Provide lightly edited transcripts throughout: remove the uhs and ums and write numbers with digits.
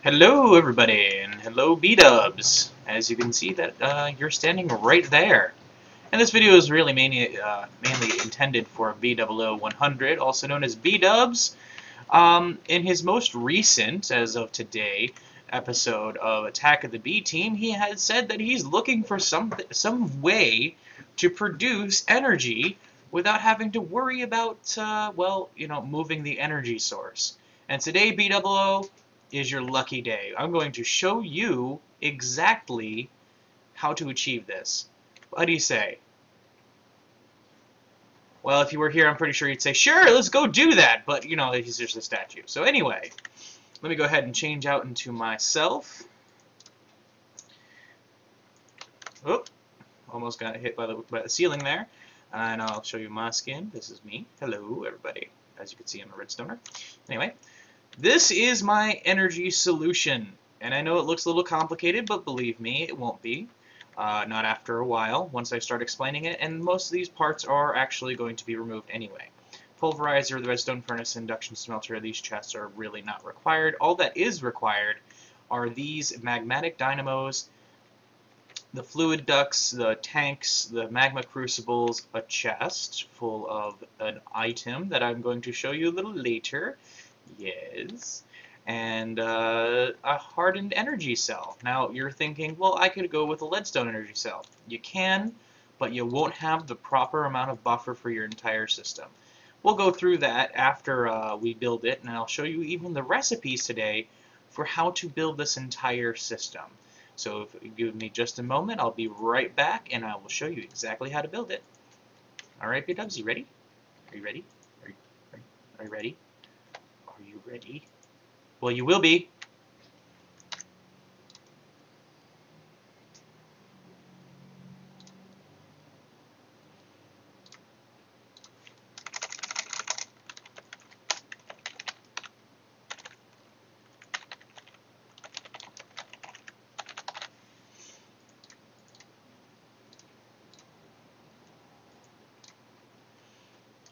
Hello everybody, and hello B-dubs. As you can see that you're standing right there. And this video is really mainly intended for BdoubleO100, also known as B-dubs. In his most recent, as of today, episode of Attack of the B-Team, he has said that he's looking for some way to produce energy without having to worry about, moving the energy source. And today, BdoubleO is your lucky day. I'm going to show you exactly how to achieve this. What do you say? Well, if you were here, I'm pretty sure you'd say, sure, let's go do that. But, you know, he's just a statue. So anyway, let me go ahead and change out into myself. Oh, almost got hit by the ceiling there. And I'll show you my skin. This is me. Hello, everybody. As you can see, I'm a redstoner. Anyway, this is my energy solution. And I know it looks a little complicated, but believe me, it won't be. Not after a while, once I start explaining it, and most of these parts are actually going to be removed anyway. Pulverizer, the redstone furnace, induction smelter, these chests are really not required. All that is required are these magmatic dynamos, the fluid ducts, the tanks, the magma crucibles, a chest full of an item that I'm going to show you a little later. Yes. And a hardened energy cell. Now, you're thinking, well, I could go with a leadstone energy cell. You can, but you won't have the proper amount of buffer for your entire system. We'll go through that after we build it, and I'll show you even the recipes today for how to build this entire system. So if you give me just a moment, I'll be right back, and I will show you exactly how to build it. Alright, B-dubs, you ready? Are you ready? Are you ready? Are you ready? Well, you will be.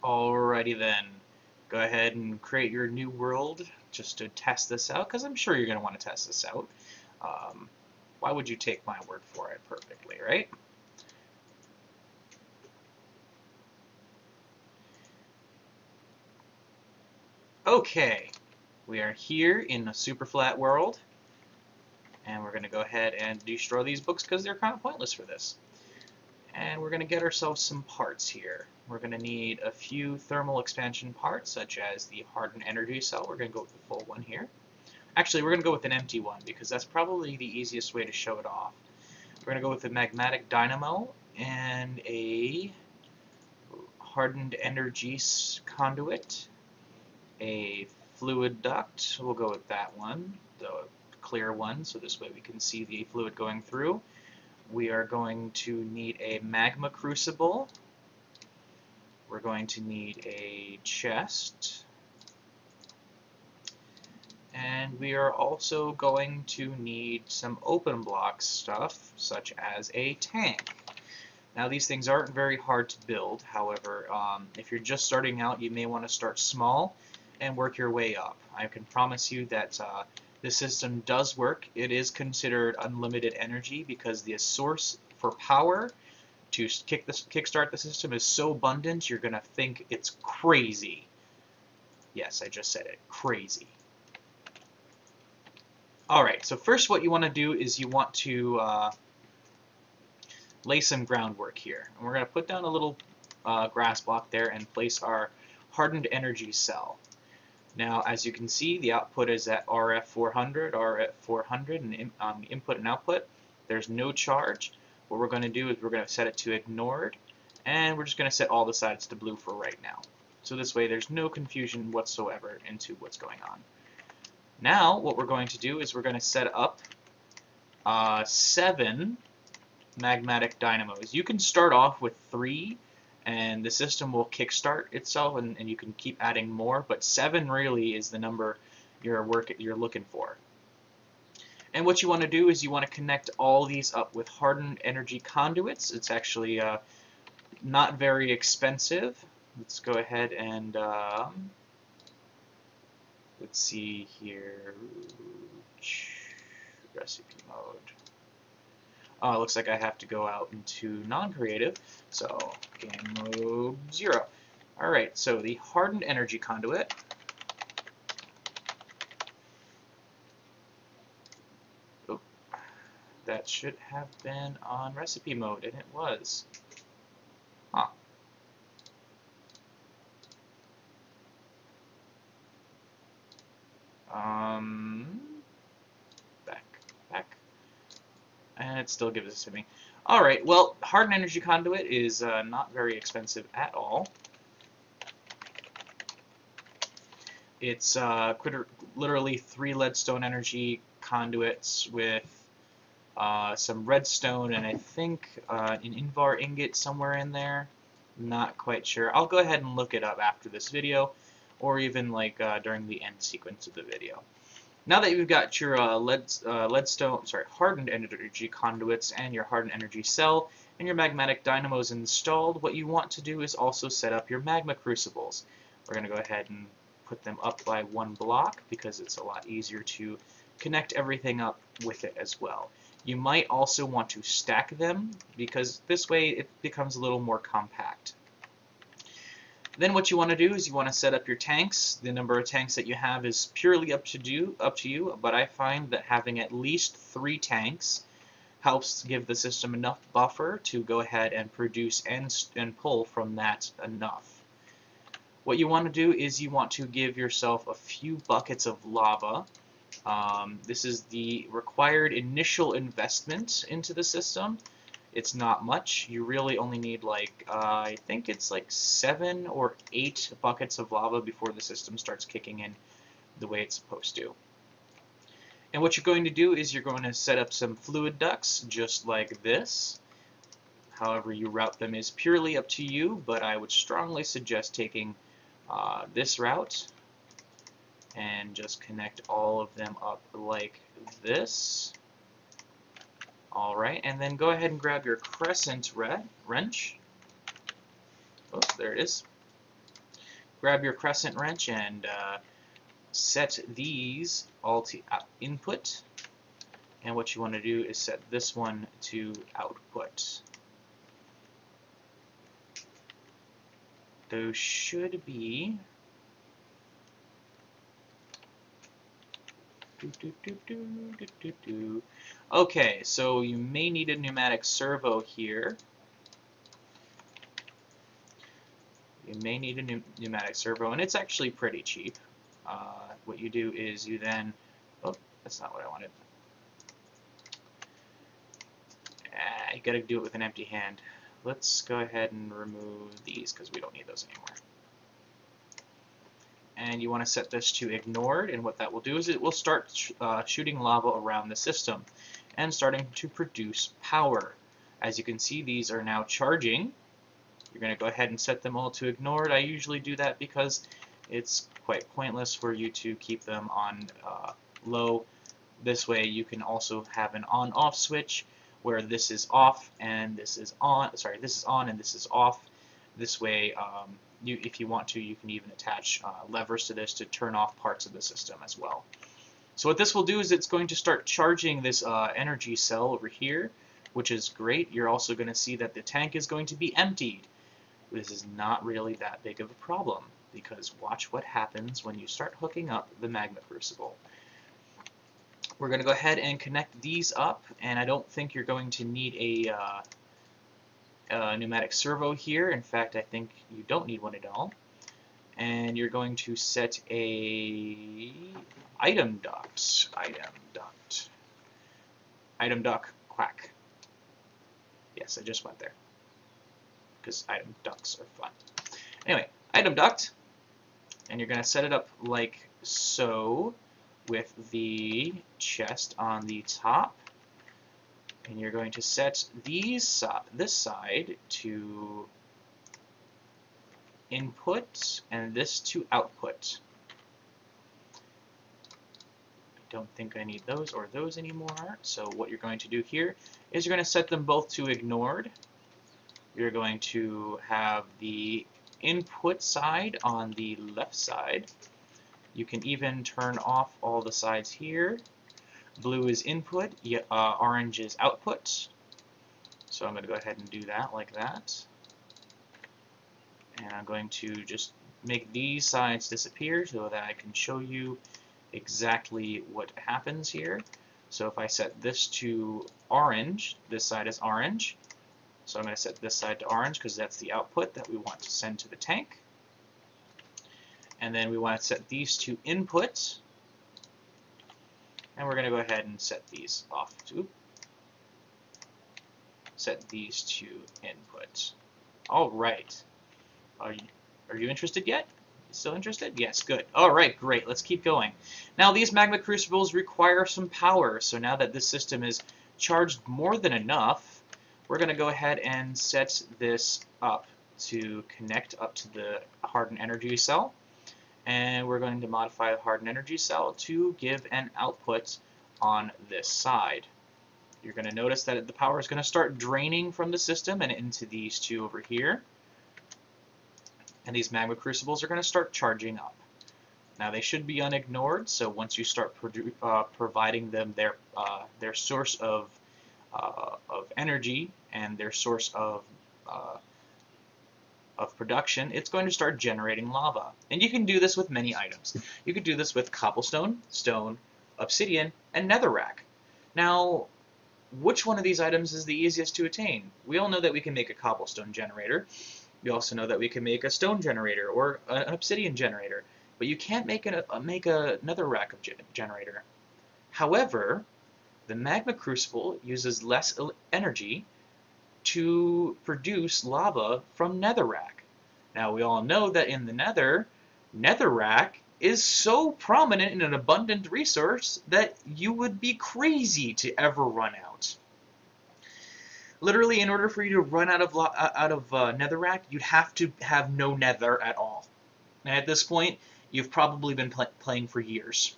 Alrighty then. Go ahead and create your new world just to test this out, because I'm sure you're going to want to test this out. Why would you take my word for it perfectly, right? Okay, we are here in a super flat world, and we're going to go ahead and destroy these books because they're kind of pointless for this. And we're going to get ourselves some parts here. We're going to need a few thermal expansion parts, such as the hardened energy cell. We're going to go with the full one here. Actually, we're going to go with an empty one, because that's probably the easiest way to show it off. We're going to go with a magmatic dynamo and a hardened energy conduit, a fluid duct. We'll go with that one, the clear one, so this way we can see the fluid going through. We are going to need a magma crucible. We're going to need a chest. And we are also going to need some open block stuff, such as a tank. Now, these things aren't very hard to build. However, if you're just starting out, you may want to start small and work your way up. I can promise you that the system does work. It is unlimited energy because the source for power to kickstart the system is so abundant you're going to think it's crazy. Yes, I just said it. Crazy. Alright, so first what you want to do is you want to lay some groundwork here. And we're going to put down a little grass block there and place our hardened energy cell. Now, as you can see, the output is at RF400, and input and output. There's no charge. What we're going to do is we're going to set it to ignored, and we're just going to set all the sides to blue for right now. So this way there's no confusion whatsoever into what's going on. Now, what we're going to do is we're going to set up 7 magmatic dynamos. You can start off with 3, and the system will kickstart itself, and you can keep adding more, but 7 really is the number you're looking for. And what you want to do is you want to connect all these up with hardened energy conduits. It's actually not very expensive. Let's go ahead and Let's see here. Recipe mode. Oh, it looks like I have to go out into non-creative, so game mode 0. Alright, so the hardened energy conduit. Oh, that should have been on recipe mode, and it was. Huh. Back. And it still gives it to me. Alright, well, hardened energy conduit is not very expensive at all. It's literally 3 leadstone energy conduits with some redstone and I think an Invar ingot somewhere in there. Not quite sure. I'll go ahead and look it up after this video, or even like during the end sequence of the video. Now that you've got your hardened energy conduits and your hardened energy cell and your magmatic dynamos installed, what you want to do is also set up your magma crucibles. We're going to go ahead and put them up by 1 block because it's a lot easier to connect everything up with it as well. You might also want to stack them because this way it becomes a little more compact. Then what you want to do is you want to set up your tanks. The number of tanks that you have is purely up to you, but I find that having at least 3 tanks helps give the system enough buffer to go ahead and produce and pull from that enough. What you want to do is you want to give yourself a few buckets of lava. This is the required initial investment into the system. It's not much. You really only need like, I think it's like 7 or 8 buckets of lava before the system starts kicking in the way it's supposed to. And what you're going to do is you're going to set up some fluid ducts just like this. However you route them is purely up to you, but I would strongly suggest taking this route and just connect all of them up like this. Alright, and then go ahead and grab your crescent wrench. Oh, there it is. Grab your crescent wrench and set these all to input. And what you want to do is set this one to output. Those should be Okay, so you may need a pneumatic servo here. You may need a pneumatic servo, and it's actually pretty cheap. What you do is you then... Oh, that's not what I wanted. You gotta do it with an empty hand. Let's go ahead and remove these, because we don't need those anymore. And you want to set this to ignored, and what that will do is it will start shooting lava around the system and starting to produce power. As you can see, these are now charging. You're going to go ahead and set them all to ignored. I usually do that because it's quite pointless for you to keep them on low. This way you can also have an on-off switch where this is off and this is on. Sorry, this is on and this is off. This way, if you want to, you can even attach levers to this to turn off parts of the system as well. So what this will do is it's going to start charging this energy cell over here, which is great. You're also going to see that the tank is going to be emptied. This is not really that big of a problem, because watch what happens when you start hooking up the magma crucible. We're going to go ahead and connect these up, and I don't think you're going to need a pneumatic servo here. In fact, I think you don't need one at all. And you're going to set a item duct. Item duct quack. Yes, I just went there because item ducts are fun. Anyway, item duct, and you're going to set it up like so with the chest on the top. And you're going to set this side to input and this to output. I don't think I need those or those anymore. So what you're going to do here is you're going to set them both to ignored. You're going to have the input side on the left side. You can even turn off all the sides here. Blue is input, orange is output. So I'm going to go ahead and do that like that. And I'm going to just make these sides disappear so that I can show you exactly what happens here. So if I set this to orange, this side is orange. So I'm going to set this side to orange because that's the output that we want to send to the tank. And then we want to set these to input. And we're going to go ahead and set these off to set these to input. All right. Are you interested yet? Still interested? Yes, good. All right, great. Let's keep going. Now, these magma crucibles require some power. So now that this system is charged more than enough, we're going to go ahead and set this up to connect up to the hardened energy cell. And we're going to modify the hardened energy cell to give an output on this side. You're going to notice that the power is going to start draining from the system and into these two over here. And these magma crucibles are going to start charging up. Now they should be unignored, so once you start providing them their source of energy and their source of production, it's going to start generating lava. And you can do this with many items. You could do this with cobblestone, stone, obsidian, and netherrack. Now, which one of these items is the easiest to attain? We all know that we can make a cobblestone generator. We also know that we can make a stone generator or an obsidian generator, but you can't make a netherrack generator. However, the magma crucible uses less energy to produce lava from netherrack. Now we all know that in the nether, netherrack is so prominent and an abundant resource that you would be crazy to ever run out. Literally, in order for you to run out of netherrack, you'd have to have no nether at all. And at this point, you've probably been playing for years,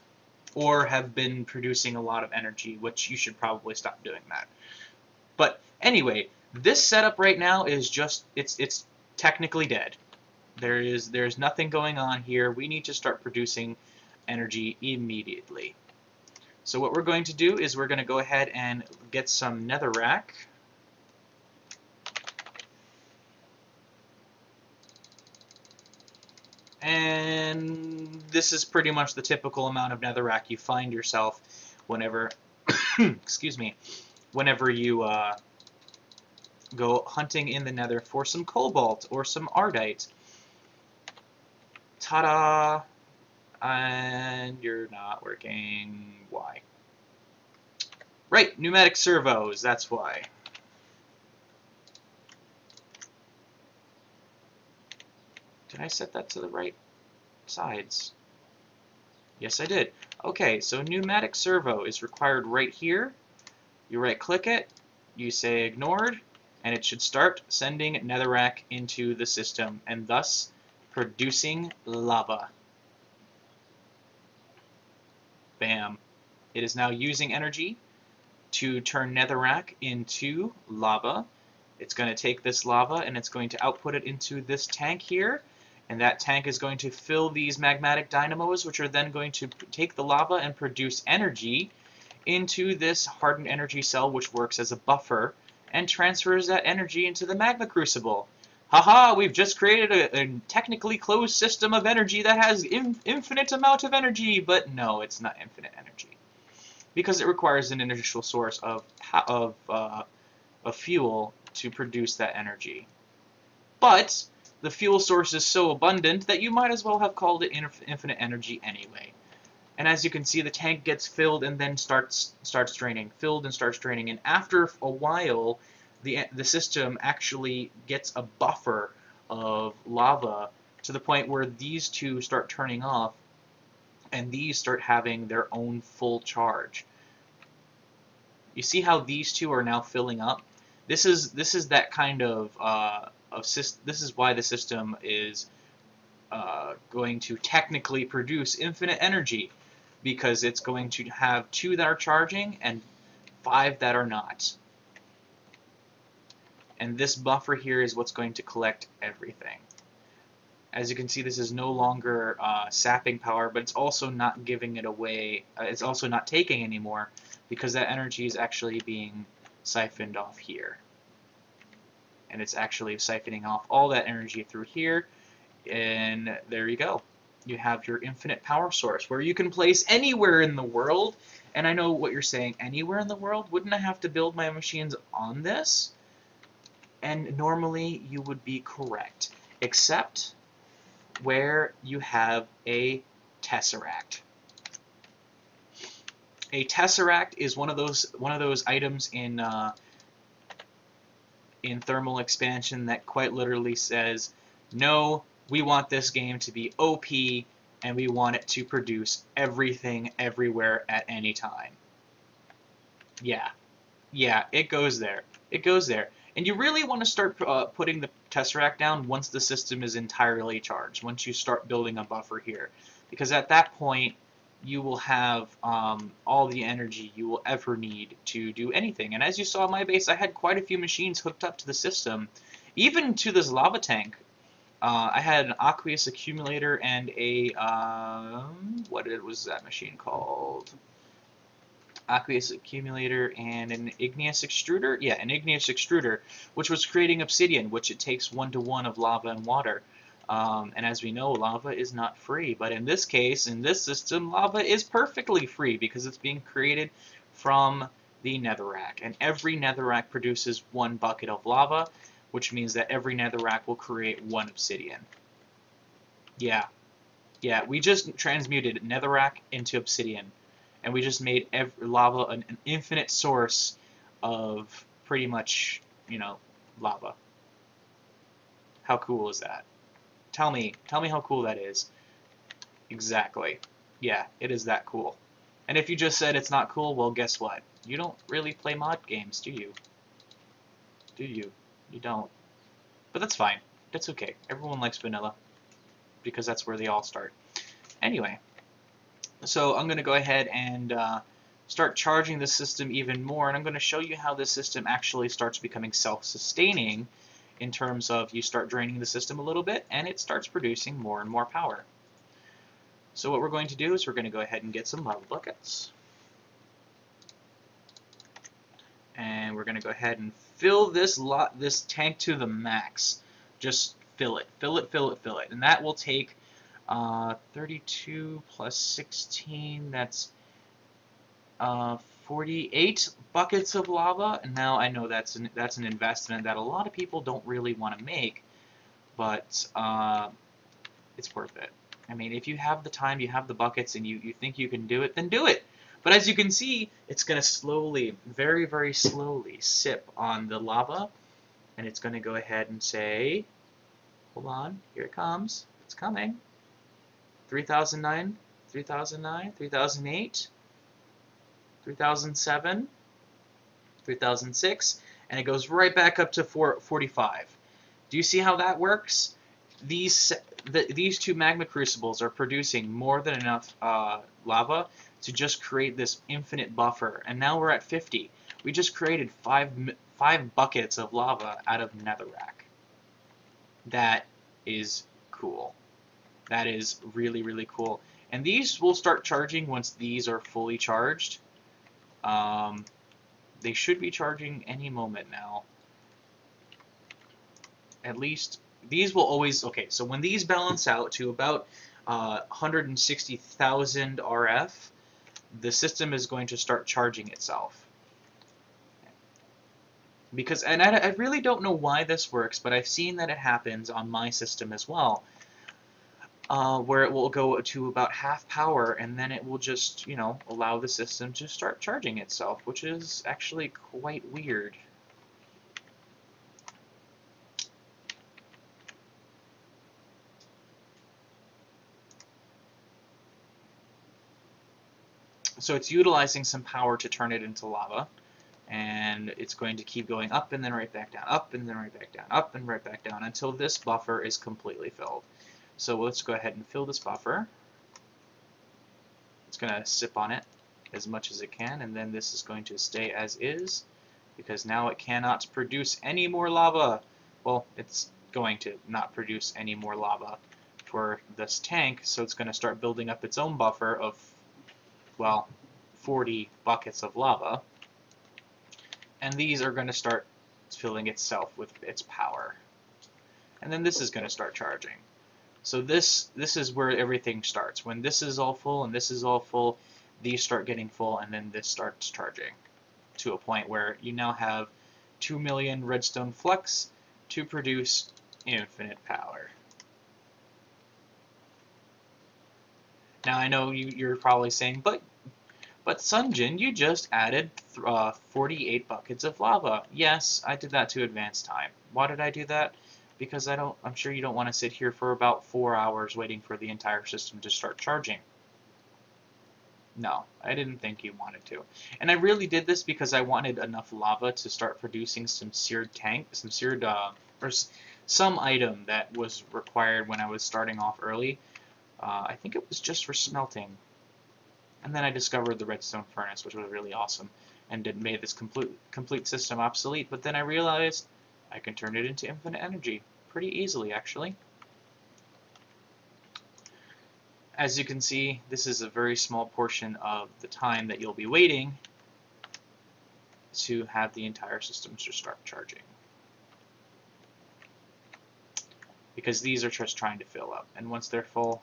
or have been producing a lot of energy, which you should probably stop doing that. But anyway, this setup right now is just it's technically dead. There's nothing going on here. We need to start producing energy immediately. So what we're going to do is we're going to go ahead and get some netherrack. And this is pretty much the typical amount of netherrack you find yourself whenever, excuse me, whenever you go hunting in the nether for some cobalt or some ardite. Ta-da! And you're not working. Why? Right, pneumatic servos, that's why. Did I set that to the right sides? Yes, I did. Okay, so pneumatic servo is required right here. You right-click it, you say ignored, and it should start sending netherrack into the system, and thus producing lava. Bam. It is now using energy to turn netherrack into lava. It's going to take this lava and it's going to output it into this tank here. And that tank is going to fill these magmatic dynamos, which are then going to take the lava and produce energy into this hardened energy cell, which works as a buffer and transfers that energy into the magma crucible. Haha, we've just created a technically closed system of energy that has infinite amount of energy, but no, it's not infinite energy. Because it requires an initial source of fuel to produce that energy. But the fuel source is so abundant that you might as well have called it infinite energy anyway. And as you can see, the tank gets filled and then starts draining, filled and starts draining. And after a while, the system actually gets a buffer of lava to the point where these two start turning off and these start having their own full charge. You see how these two are now filling up? This is that kind of this is why the system is going to technically produce infinite energy, because it's going to have 2 that are charging and 5 that are not. And this buffer here is what's going to collect everything. As you can see, this is no longer sapping power, but it's also not giving it away. It's also not taking anymore, because that energy is actually being siphoned off here. And it's actually siphoning off all that energy through here, and there you go. You have your infinite power source, where you can place anywhere in the world. And I know what you're saying, anywhere in the world? Wouldn't I have to build my machines on this? And normally you would be correct, except where you have a tesseract. A tesseract is one of those items in thermal expansion that quite literally says, no, we want this game to be OP, and we want it to produce everything everywhere at any time. Yeah, it goes there. It goes there. And you really want to start putting the tesseract down once the system is entirely charged, once you start building a buffer here. Because at that point, you will have all the energy you will ever need to do anything. And as you saw in my base, I had quite a few machines hooked up to the system, even to this lava tank. I had an aqueous accumulator and a, what was that machine called? Aqueous accumulator and an igneous extruder? Yeah, an igneous extruder, which was creating obsidian, which it takes 1-to-1 of lava and water. And as we know, lava is not free. But in this case, in this system, lava is perfectly free because it's being created from the netherrack. And every netherrack produces 1 bucket of lava, which means that every netherrack will create 1 obsidian. Yeah, we just transmuted netherrack into obsidian. And we just made lava an infinite source of pretty much, lava. How cool is that? Tell me how cool that is. Exactly. Yeah, it is that cool. And if you just said it's not cool, well, guess what? You don't really play mod games, do you? Do you? You don't. But that's fine. That's okay. Everyone likes vanilla, because that's where they all start. Anyway. So I'm going to go ahead and start charging the system even more, and I'm going to show you how this system actually starts becoming self-sustaining in terms of you start draining the system a little bit, and it starts producing more and more power. So what we're going to do is we're going to go ahead and get some lava buckets. And we're going to go ahead and fill this tank to the max. Just fill it, fill it, fill it, fill it. And that will take 32 plus 16, that's 48 buckets of lava. And now I know that's an investment that a lot of people don't really want to make, but it's worth it. I mean, if you have the time, you have the buckets, and you think you can do it, then do it. But as you can see, it's going to slowly, very, very slowly sip on the lava, and it's going to go ahead and say, hold on, here it comes, it's coming. 3009, 3009, 3008, 3007, 3006, and it goes right back up to 445. Do you see how that works? These two magma crucibles are producing more than enough lava to just create this infinite buffer, and now we're at 50. We just created five buckets of lava out of netherrack. That is cool. That is really, really cool. And these will start charging once these are fully charged. They should be charging any moment now. At least these will always, okay, so when these balance out to about 160,000 RF, the system is going to start charging itself. Because, and I really don't know why this works, but I've seen that it happens on my system as well. Where it will go to about half power, and then it will just, allow the system to start charging itself, which is actually quite weird. So it's utilizing some power to turn it into lava, and it's going to keep going up and then right back down, up and then right back down, up and right back down, until this buffer is completely filled. So let's go ahead and fill this buffer. It's going to sip on it as much as it can, and then this is going to stay as is, because now it cannot produce any more lava. Well, it's going to not produce any more lava for this tank, so it's going to start building up its own buffer of, well, 40 buckets of lava. And these are going to start filling itself with its power. And then this is going to start charging. So this is where everything starts. When this is all full and this is all full, these start getting full, and then this starts charging to a point where you now have 2 million redstone flux to produce infinite power. Now I know you're probably saying, but Sunjin, you just added 48 buckets of lava. Yes, I did that to advance time. Why did I do that? Because I'm sure you don't want to sit here for about 4 hours waiting for the entire system to start charging. No, I didn't think you wanted to. And I really did this because I wanted enough lava to start producing some seared or some item that was required when I was starting off early. I think it was just for smelting. And then I discovered the redstone furnace, which was really awesome, and it made this complete system obsolete. But then I realized I can turn it into infinite energy pretty easily, actually. As you can see, this is a very small portion of the time that you'll be waiting to have the entire system to start charging. Because these are just trying to fill up, and once they're full,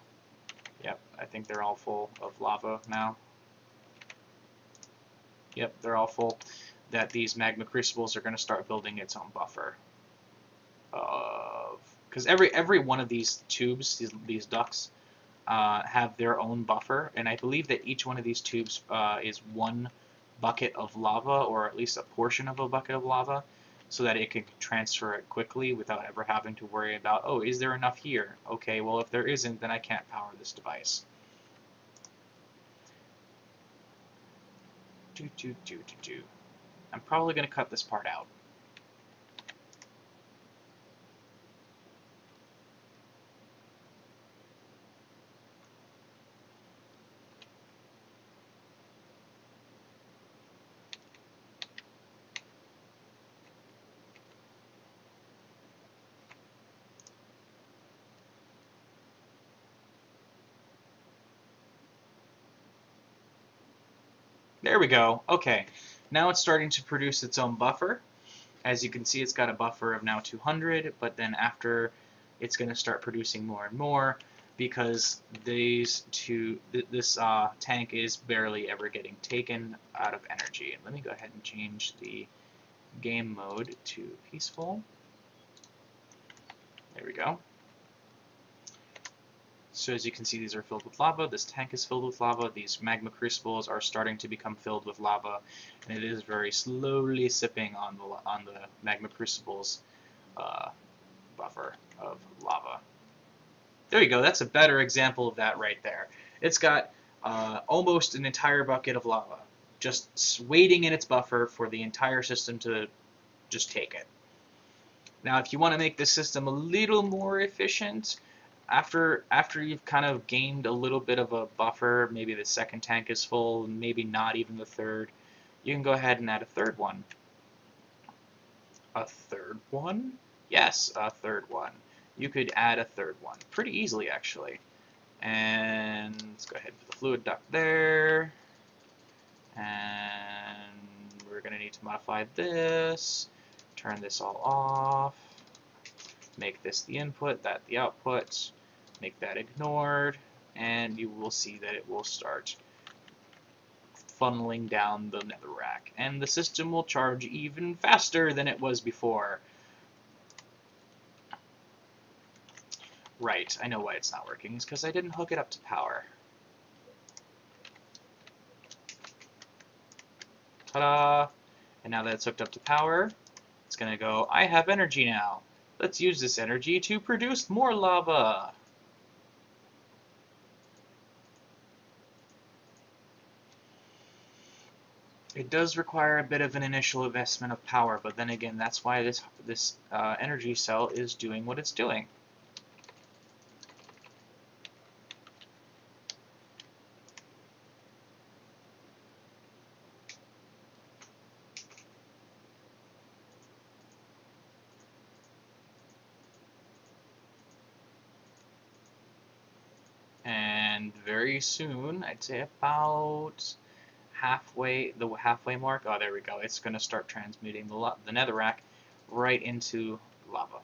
yep, I think they're all full of lava now. Yep, they're all full. That these magma crucibles are going to start building its own buffer. Because every one of these tubes, these ducts, have their own buffer, and I believe that each one of these tubes is 1 bucket of lava, or at least a portion of a bucket of lava, so that it can transfer it quickly without ever having to worry about, oh, is there enough here? Okay, well, if there isn't, then I can't power this device. I'm probably going to cut this part out. There we go. Okay, now it's starting to produce its own buffer. As you can see, it's got a buffer of now 200, but then after it's going to start producing more and more because this tank is barely ever getting taken out of energy. Let me go ahead and change the game mode to peaceful. There we go. So as you can see, these are filled with lava. This tank is filled with lava. These magma crucibles are starting to become filled with lava, and it is very slowly sipping on the magma crucibles buffer of lava. There you go. That's a better example of that right there. It's got almost an entire bucket of lava just waiting in its buffer for the entire system to just take it. Now, if you want to make this system a little more efficient, after you've kind of gained a little bit of a buffer, maybe the second tank is full, maybe not even the third, you can go ahead and add a third one. A third one? Yes, a third one. You could add a third one pretty easily, actually. And let's go ahead and put the fluid duct there. And we're going to need to modify this, turn this all off, make this the input, that the output, make that ignored, and you will see that it will start funneling down the netherrack. And the system will charge even faster than it was before. Right, I know why it's not working. It's because I didn't hook it up to power. Ta-da! And now that it's hooked up to power, it's going to go, I have energy now. Let's use this energy to produce more lava. It does require a bit of an initial investment of power, but then again, that's why this energy cell is doing what it's doing. and very soon, I'd say about the halfway mark. Oh, there we go. It's going to start transmuting the netherrack right into lava.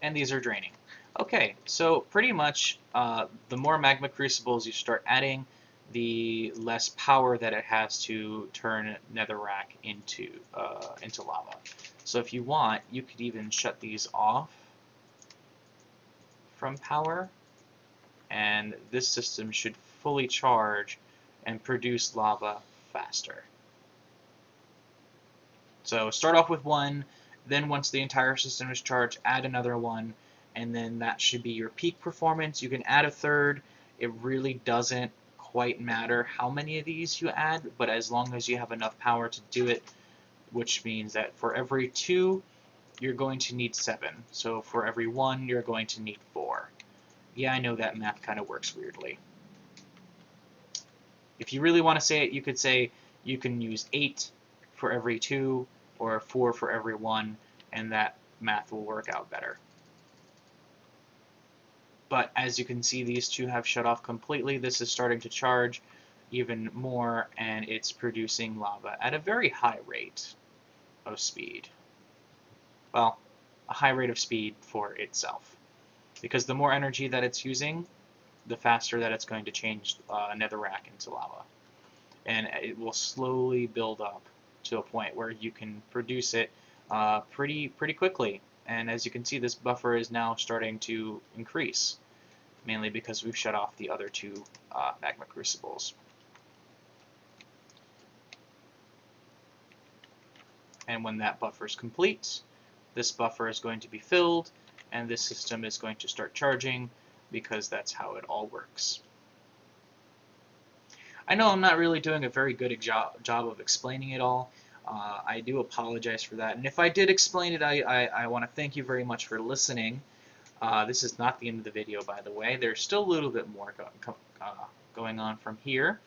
And these are draining. Okay, so pretty much the more magma crucibles you start adding, the less power that it has to turn netherrack into lava. So if you want, you could even shut these off from power, and this system should fully charge and produce lava faster. So start off with one, then once the entire system is charged, add another one, and then that should be your peak performance. You can add a third. It really doesn't quite matter how many of these you add, but as long as you have enough power to do it, which means that for every 2, you're going to need 7. So for every 1, you're going to need 4. Yeah, I know that math kind of works weirdly. If you really want to say it, you could say you can use 8 for every 2 or 4 for every 1, and that math will work out better. But as you can see, these two have shut off completely. This is starting to charge even more, and it's producing lava at a very high rate of speed. Well, a high rate of speed for itself. Because the more energy that it's using, the faster that it's going to change netherrack into lava. And it will slowly build up to a point where you can produce it pretty quickly. And as you can see, this buffer is now starting to increase, mainly because we've shut off the other 2 magma crucibles. And when that buffer is complete, this buffer is going to be filled, and this system is going to start charging, because that's how it all works. I know I'm not really doing a very good job of explaining it all. I do apologize for that. And if I did explain it, I want to thank you very much for listening. This is not the end of the video, by the way. There's still a little bit more going on from here.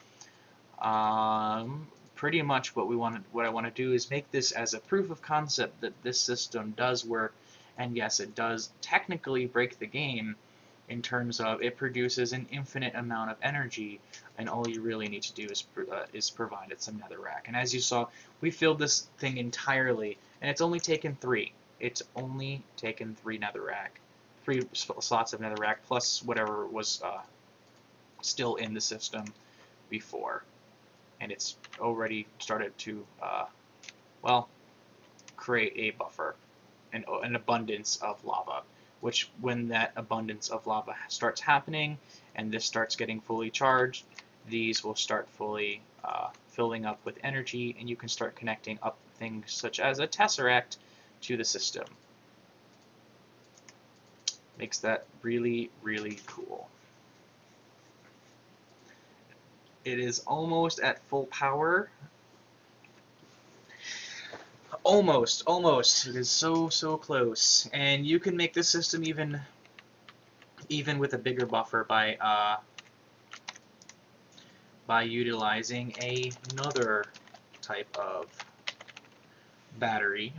Pretty much what I want to do is make this as a proof of concept that this system does work. And yes, it does technically break the game, in terms of it produces an infinite amount of energy, and all you really need to do is provide it some netherrack. And as you saw, we filled this thing entirely, and it's only taken 3. It's only taken 3 netherrack, 3 slots of netherrack, plus whatever was still in the system before. And it's already started to, well, create a buffer, an abundance of lava. Which, when that abundance of lava starts happening and this starts getting fully charged, these will start fully filling up with energy, and you can start connecting up things such as a tesseract to the system. Makes that really cool. It is almost at full power. Almost. It is so close. And you can make this system even with a bigger buffer by utilizing another type of battery.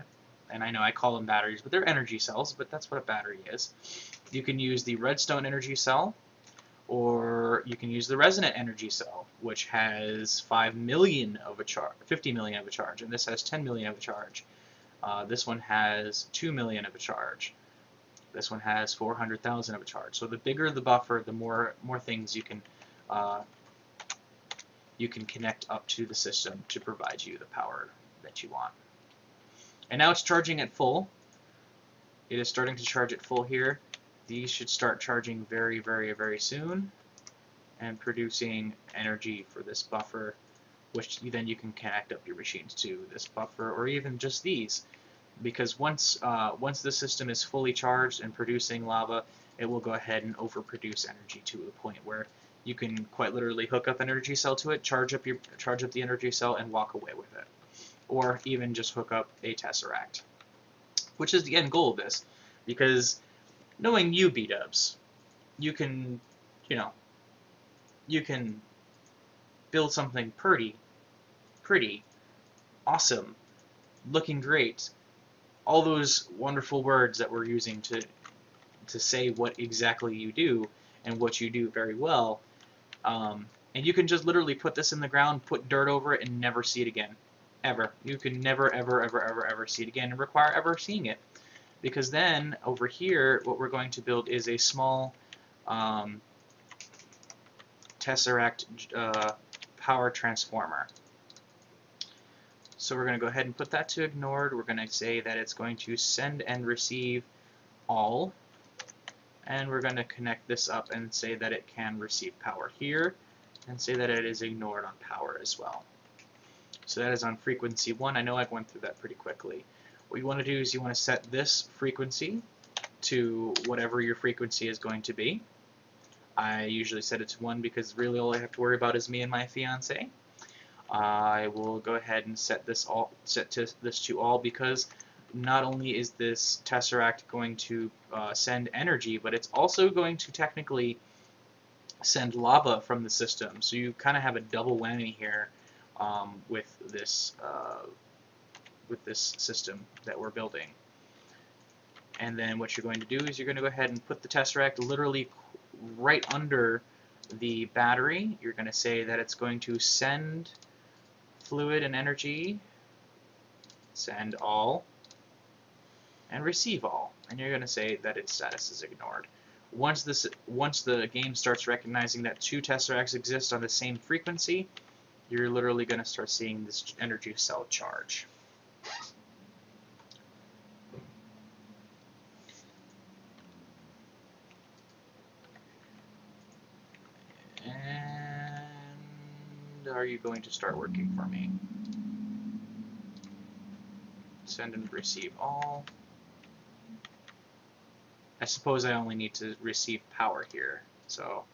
And I know I call them batteries, but they're energy cells, but that's what a battery is. You can use the redstone energy cell, or you can use the resonant energy cell, which has 5 million of a charge, 50 million of a charge, and this has 10 million of a charge. This one has 2 million of a charge. This one has 400,000 of a charge. So the bigger the buffer, the more things you can connect up to the system to provide you the power that you want. And now it's charging at full. It is starting to charge at full here. These should start charging very soon and producing energy for this buffer, which then you can connect up your machines to this buffer, or even just these. Because once the system is fully charged and producing lava, it will go ahead and overproduce energy to the point where you can quite literally hook up an energy cell to it, charge up the energy cell, and walk away with it. Or even just hook up a tesseract, which is the end goal of this. Because knowing you, B-dubs, you can build something pretty, awesome, looking great, all those wonderful words that we're using to say what exactly you do and what you do very well. And you can just literally put this in the ground, put dirt over it, and never see it again. Ever. You can never, ever, ever, ever, ever see it again and require ever seeing it. Because then, over here, what we're going to build is a small tesseract power transformer. So we're going to go ahead and put that to ignored. We're going to say that it's going to send and receive all. And we're going to connect this up and say that it can receive power here, and say that it is ignored on power as well. So that is on frequency 1. I know I went through that pretty quickly. What you want to do is you want to set this frequency to whatever your frequency is going to be. I usually set it to 1 because really all I have to worry about is me and my fiance. I will go ahead and set this to all because not only is this tesseract going to send energy, but it's also going to technically send lava from the system. So you kind of have a double whammy here with this system that we're building. And then what you're going to do is you're going to go ahead and put the tesseract literally right under the battery. You're going to say that it's going to send fluid and energy, send all, and receive all. And you're going to say that its status is ignored. Once the game starts recognizing that two tesseracts exist on the same frequency, you're literally going to start seeing this energy cell charge. And are you going to start working for me? Send and receive all. I suppose I only need to receive power here, so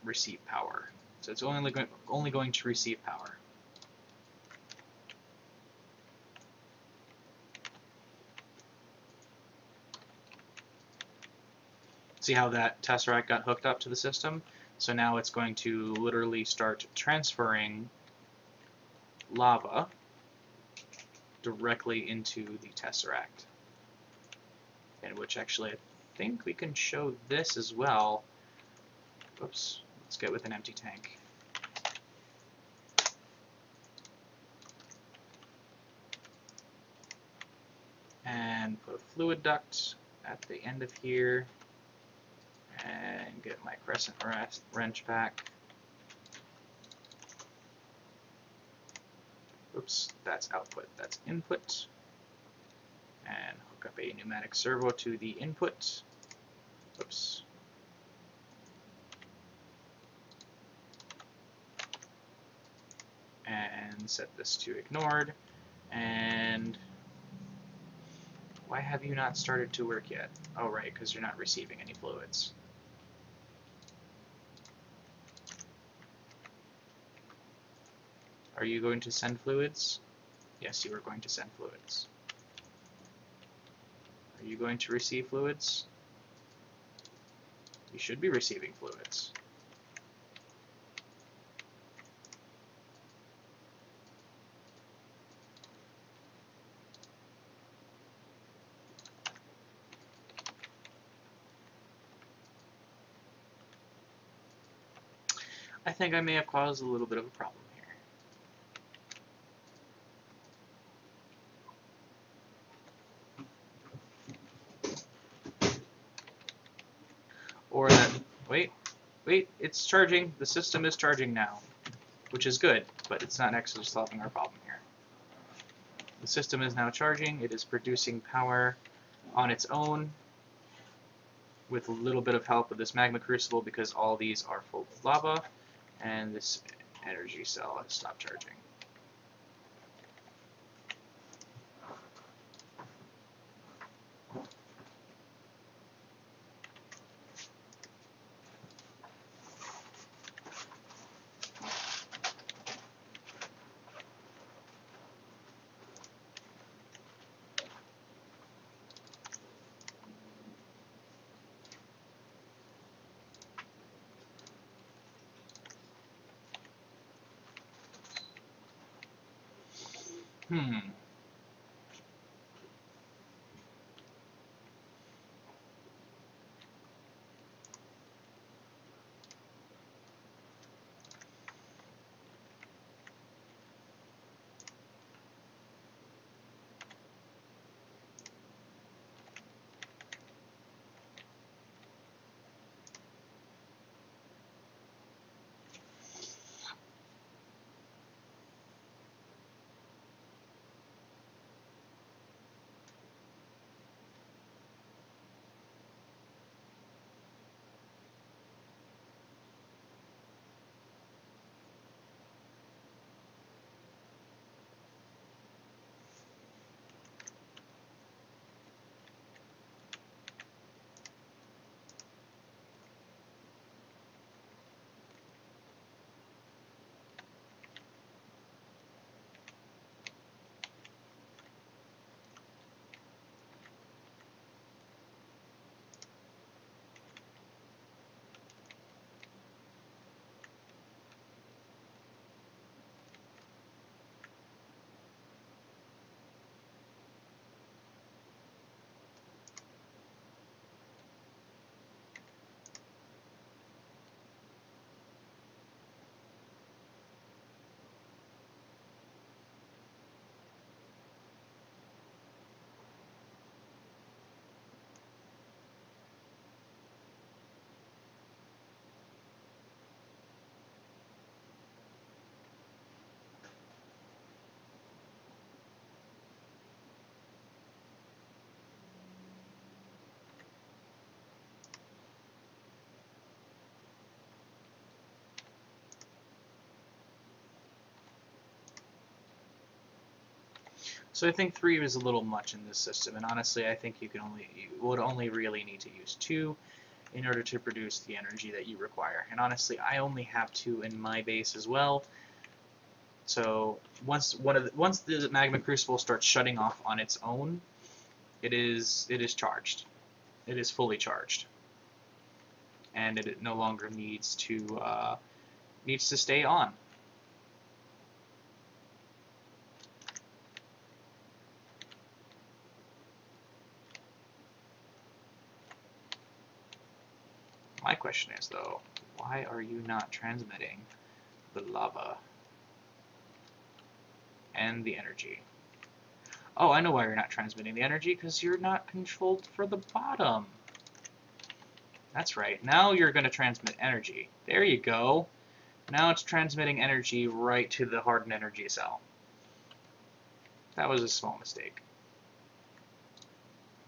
receive power. So it's only going to receive power. See how that tesseract got hooked up to the system? So now it's going to literally start transferring lava directly into the tesseract. And which actually I think we can show this as well. Oops, let's get with an empty tank. And put a fluid duct at the end of here. And get my crescent wrench back. Oops, that's output, that's input. And hook up a pneumatic servo to the input. Oops. And set this to ignored. And why have you not started to work yet? Oh, right, because you're not receiving any fluids. Are you going to send fluids? Yes, you are going to send fluids. Are you going to receive fluids? You should be receiving fluids. I think I may have caused a little bit of a problem here. Or that, wait, it's charging. The system is charging now, which is good, but it's not actually solving our problem here. The system is now charging. It is producing power on its own with a little bit of help with this magma crucible because all these are full of lava, and this energy cell has stopped charging. So I think 3 is a little much in this system, and honestly I think you would only really need to use 2 in order to produce the energy that you require. And honestly, I only have 2 in my base as well. So once the magma crucible starts shutting off on its own, it is charged. It is fully charged, and it no longer needs to stay on. My question is, though, why are you not transmitting the lava and the energy? Oh, I know why you're not transmitting the energy, because you're not controlled for the bottom. That's right. Now you're going to transmit energy. There you go. Now it's transmitting energy right to the hardened energy cell. That was a small mistake.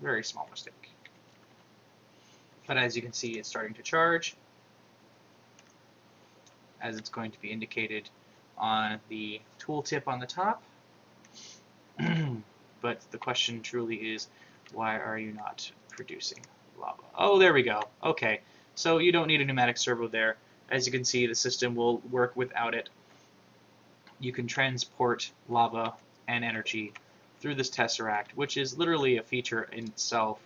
Very small mistake. But as you can see, it's starting to charge, as it's going to be indicated on the tooltip on the top. But the question truly is, why are you not producing lava? Oh, there we go. Okay, so you don't need a pneumatic servo there. As you can see, the system will work without it. You can transport lava and energy through this tesseract, which is literally a feature in itself,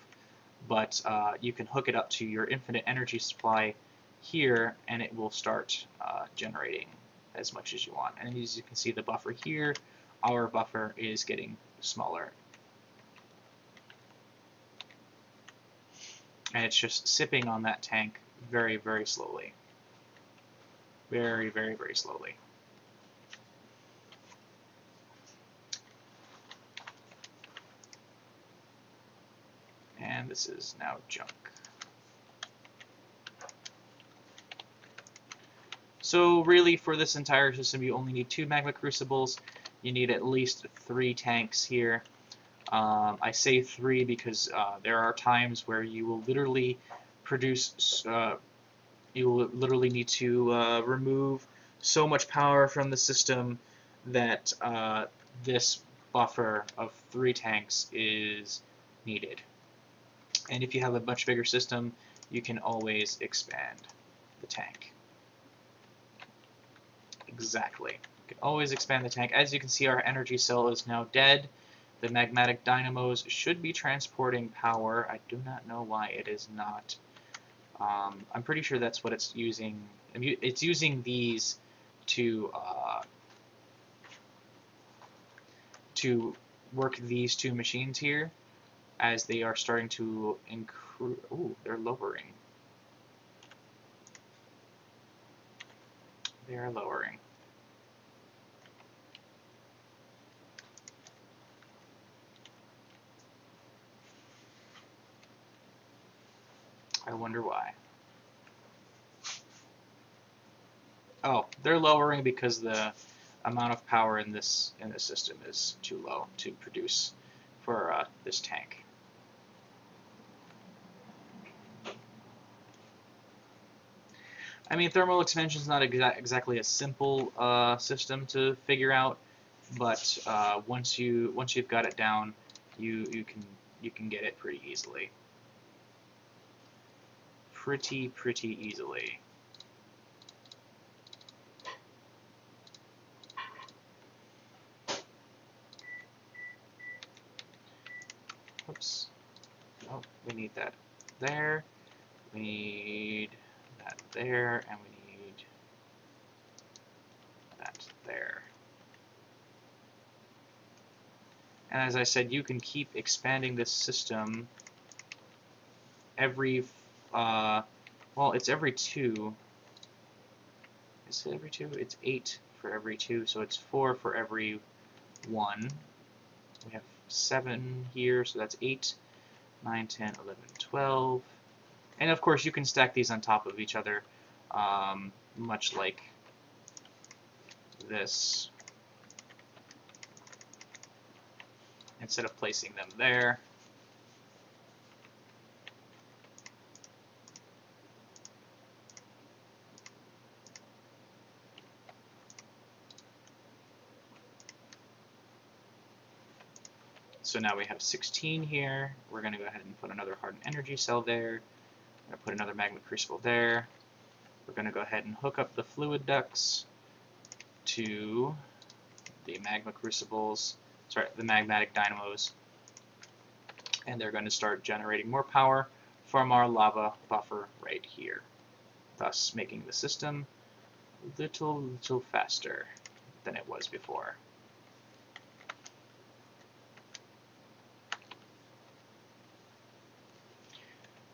but you can hook it up to your infinite energy supply here, and it will start generating as much as you want. And as you can see, the buffer here, our buffer is getting smaller. And it's just sipping on that tank very, very slowly. Very, very, very slowly. And this is now junk. So really, for this entire system, you only need 2 magma crucibles. You need at least 3 tanks here. I say 3 because there are times where you will literally produce, you will literally need to remove so much power from the system that this buffer of 3 tanks is needed. And if you have a much bigger system, you can always expand the tank. Exactly. You can always expand the tank. As you can see, our energy cell is now dead. The magmatic dynamos should be transporting power. I do not know why it is not. I'm pretty sure that's what it's using. It's using these to to work these two machines here, as they are starting to increase. Ooh, they're lowering. They are lowering. I wonder why. Oh, they're lowering because the amount of power in this system is too low to produce for this tank. I mean, thermal expansion is not exactly a simple system to figure out, but once you've got it down, you can get it pretty easily. Pretty easily. Oops. Oh, we need that there. We need that there, and we need that there. And as I said, you can keep expanding this system every, well, it's every 2. Is it every 2? It's 8 for every 2, so it's 4 for every 1. We have 7 here, so that's 8, 9, 10, 11, 12. And of course, you can stack these on top of each other, much like this, instead of placing them there. So now we have 16 here. We're going to go ahead and put another hardened energy cell there. We're going to put another magma crucible there. We're going to go ahead and hook up the fluid ducts to the magma crucibles, sorry, the magmatic dynamos. And they're going to start generating more power from our lava buffer right here, thus making the system a little faster than it was before.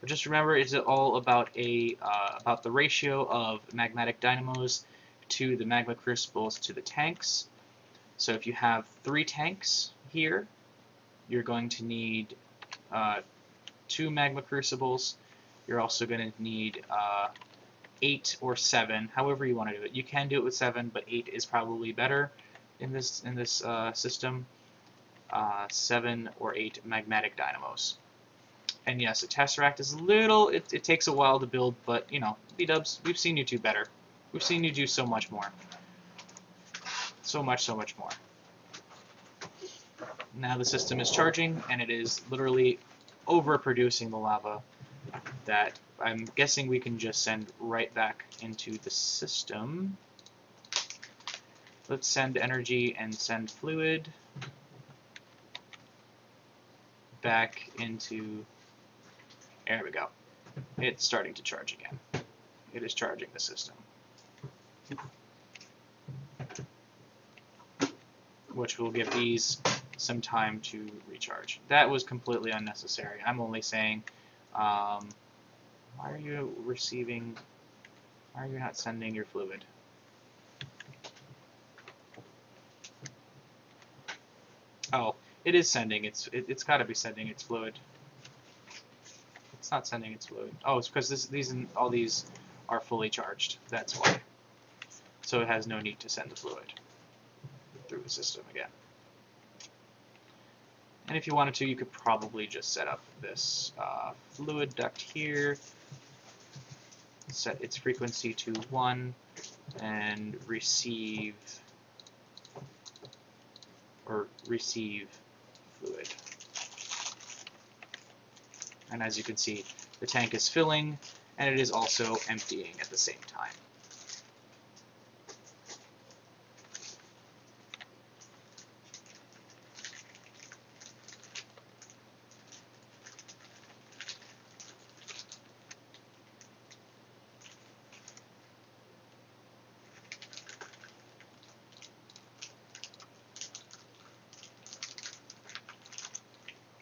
But just remember, it's all about about the ratio of magmatic dynamos to the magma crucibles to the tanks. So if you have 3 tanks here, you're going to need 2 magma crucibles. You're also going to need 8 or 7, however you want to do it. You can do it with 7, but 8 is probably better in this system. 7 or 8 magmatic dynamos. And yes, a Tesseract is a little, it takes a while to build, but, you know, B-dubs, we've seen you do better. We've seen you do so much more. So much more. Now the system is charging, and it is literally overproducing the lava that I'm guessing we can just send right back into the system. Let's send energy and send fluid back into... There we go. It's starting to charge again. It is charging the system, which will give these some time to recharge. That was completely unnecessary. I'm only saying, why are you receiving, why are you not sending your fluid? Oh, it is sending. It's got to be sending its fluid. It's not sending its fluid. Oh, it's because all these are fully charged. That's why. So it has no need to send the fluid through the system again. And if you wanted to, you could probably just set up this fluid duct here, set its frequency to 1, and receive fluid. And as you can see, the tank is filling, and it is also emptying at the same time.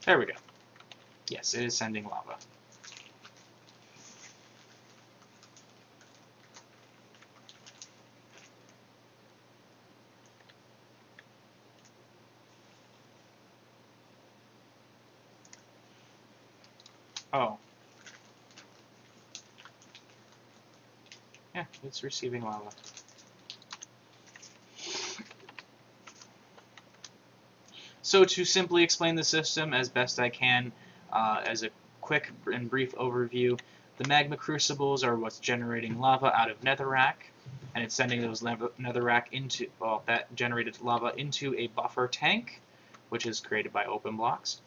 There we go. Yes, it is sending lava. Oh. Yeah, it's receiving lava. So to simply explain the system as best I can, as a quick and brief overview, the magma crucibles are what's generating lava out of netherrack, and it's sending those netherrack into, well, that generated lava into a buffer tank, which is created by open blocks,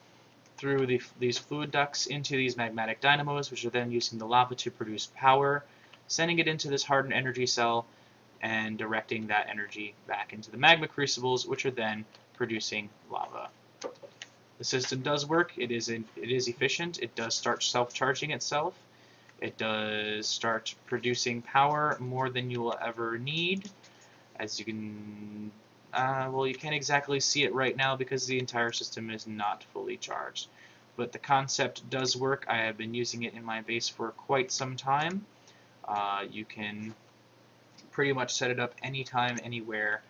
through these fluid ducts into these magmatic dynamos, which are then using the lava to produce power, sending it into this hardened energy cell, and directing that energy back into the magma crucibles, which are then producing lava. The system does work. It is efficient. It does start self-charging itself. It does start producing power more than you will ever need. As you can, well, you can't exactly see it right now because the entire system is not fully charged. But the concept does work. I have been using it in my base for quite some time. You can pretty much set it up anytime, anywhere,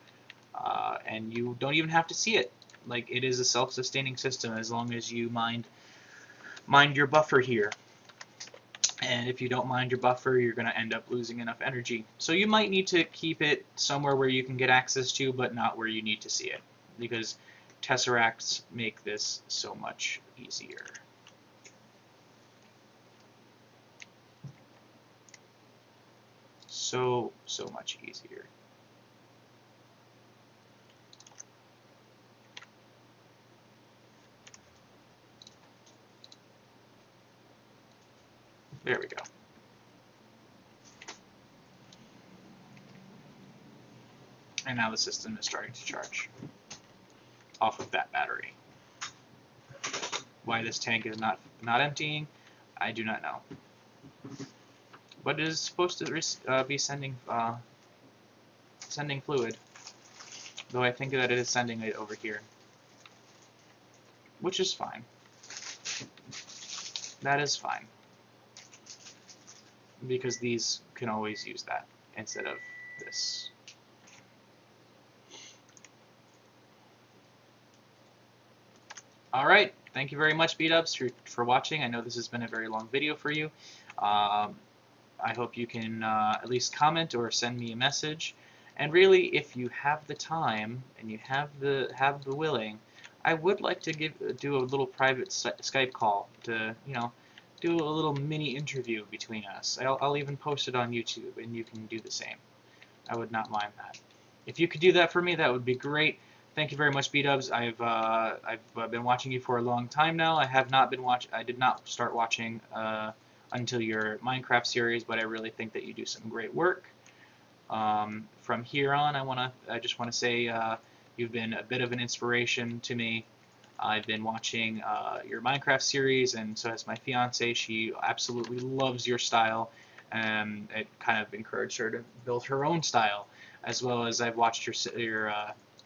and you don't even have to see it. Like, it is a self-sustaining system as long as you mind your buffer here. And if you don't mind your buffer, you're going to end up losing enough energy. So you might need to keep it somewhere where you can get access to, but not where you need to see it, because tesseracts make this so much easier. So much easier. There we go. And now the system is starting to charge off of that battery. Why this tank is not emptying, I do not know. But it is supposed to be sending fluid, though I think that it is sending it over here, which is fine. That is fine, because these can always use that instead of this. Alright, thank you very much, B-dubs, for watching. I know this has been a very long video for you. I hope you can at least comment or send me a message. And really, if you have the time and you have the willing, I would like to do a little private Skype call to, you know, do a little mini interview between us. I'll even post it on YouTube, and you can do the same. I would not mind that. If you could do that for me, that would be great. Thank you very much, B-dubs. I've been watching you for a long time now. I did not start watching until your Minecraft series, but I really think that you do some great work. From here on, I just want to say you've been a bit of an inspiration to me. I've been watching your Minecraft series, and so has my fiance. She absolutely loves your style, and it kind of encouraged her to build her own style, as well as I've watched your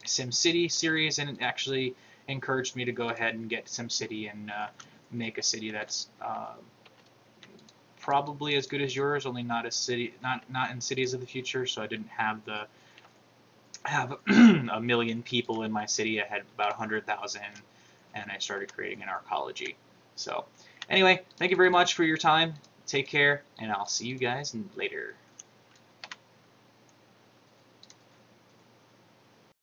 SimCity series, and it actually encouraged me to go ahead and get SimCity and make a city that's probably as good as yours, only not in Cities of the Future. So I didn't have a million people in my city. I had about 100,000, and I started creating an arcology. So anyway, thank you very much for your time. Take care, and I'll see you guys later.